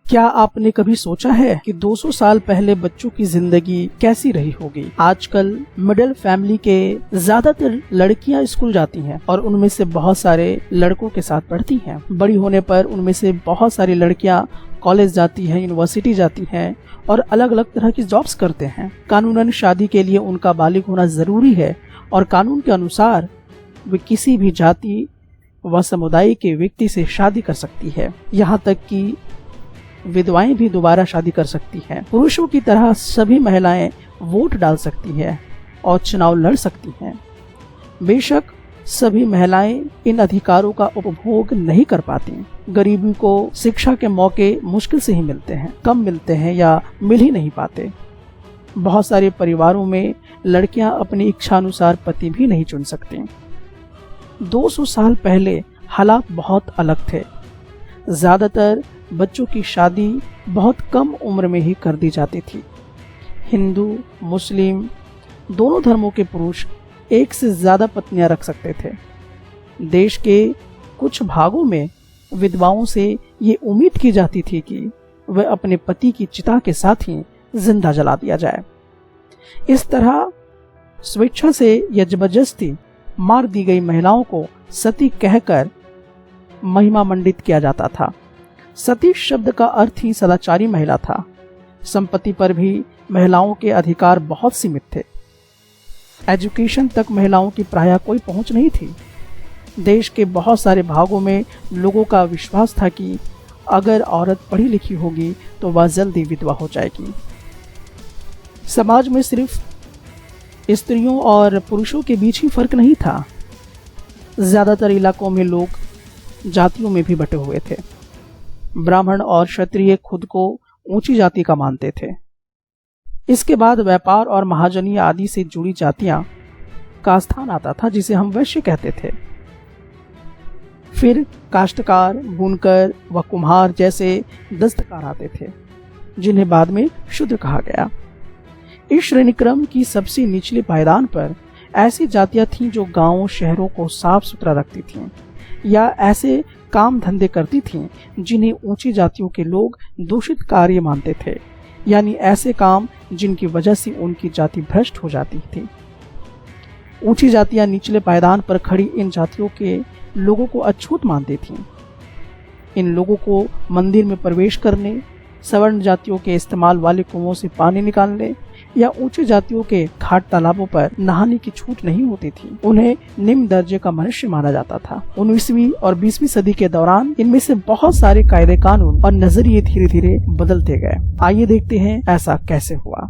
क्या आपने कभी सोचा है कि 200 साल पहले बच्चों की जिंदगी कैसी रही होगी? आजकल मिडिल फैमिली के ज्यादातर लड़कियां स्कूल जाती हैं और उनमें से बहुत सारे लड़कों के साथ पढ़ती हैं। बड़ी होने पर उनमें से बहुत सारी लड़कियां कॉलेज जाती हैं, यूनिवर्सिटी जाती हैं और अलग अलग तरह की जॉब्स करते हैं। कानूनन शादी के लिए उनका बालिग होना जरूरी है और कानून के अनुसार वे किसी भी जाति व समुदाय के व्यक्ति से शादी कर सकती है। यहाँ तक कि विधवाएं भी दोबारा शादी कर सकती हैं। पुरुषों की तरह सभी महिलाएं वोट डाल सकती हैं और चुनाव लड़ सकती हैं। बेशक सभी महिलाएं इन अधिकारों का उपभोग नहीं कर पाती। गरीबी को शिक्षा के मौके मुश्किल से ही मिलते हैं, कम मिलते हैं या मिल ही नहीं पाते। बहुत सारे परिवारों में लड़कियां अपनी इच्छानुसार पति भी नहीं चुन सकती। 200 साल पहले हालात बहुत अलग थे। ज्यादातर बच्चों की शादी बहुत कम उम्र में ही कर दी जाती थी। हिंदू मुस्लिम दोनों धर्मों के पुरुष एक से ज्यादा पत्नियां रख सकते थे। देश के कुछ भागों में विधवाओं से ये उम्मीद की जाती थी कि वह अपने पति की चिता के साथ ही जिंदा जला दिया जाए। इस तरह स्वेच्छा से या जबरदस्ती मार दी गई महिलाओं को सती कहकर महिमा मंडित किया जाता था। सती शब्द का अर्थ ही सदाचारी महिला था। संपत्ति पर भी महिलाओं के अधिकार बहुत सीमित थे। एजुकेशन तक महिलाओं की प्रायः कोई पहुंच नहीं थी। देश के बहुत सारे भागों में लोगों का विश्वास था कि अगर औरत पढ़ी लिखी होगी तो वह जल्दी विधवा हो जाएगी। समाज में सिर्फ स्त्रियों और पुरुषों के बीच ही फर्क नहीं था। ज्यादातर इलाकों में लोग जातियों में भी बटे हुए थे। ब्राह्मण और क्षत्रिय खुद को ऊंची जाति का मानते थे। इसके बाद व्यापार और महाजनी आदि से जुड़ी जातियां का स्थान आता था, जिसे हम वैश्य कहते थे। फिर काश्तकार, बुनकर व कुम्हार जैसे दस्तकार आते थे, जिन्हें बाद में शूद्र कहा गया। इस श्रेणी क्रम की सबसे निचले पायदान पर ऐसी जातियां थीं जो गांवों शहरों को साफ सुथरा रखती थीं या ऐसे काम धंधे करती थीं जिन्हें ऊंची जातियों के लोग दूषित कार्य मानते थे, यानी ऐसे काम जिनकी वजह से उनकी जाति भ्रष्ट हो जाती थी। ऊंची जातियां निचले पायदान पर खड़ी इन जातियों के लोगों को अछूत मानती थीं। इन लोगों को मंदिर में प्रवेश करने, सवर्ण जातियों के इस्तेमाल वाले कुओं से पानी निकालने या ऊंची जातियों के घाट तालाबों पर नहाने की छूट नहीं होती थी। उन्हें निम्न दर्जे का मनुष्य माना जाता था। 19वीं और 20वीं सदी के दौरान इनमें से बहुत सारे कायदे कानून और नजरिए धीरे धीरे बदलते गए। आइए देखते हैं ऐसा कैसे हुआ।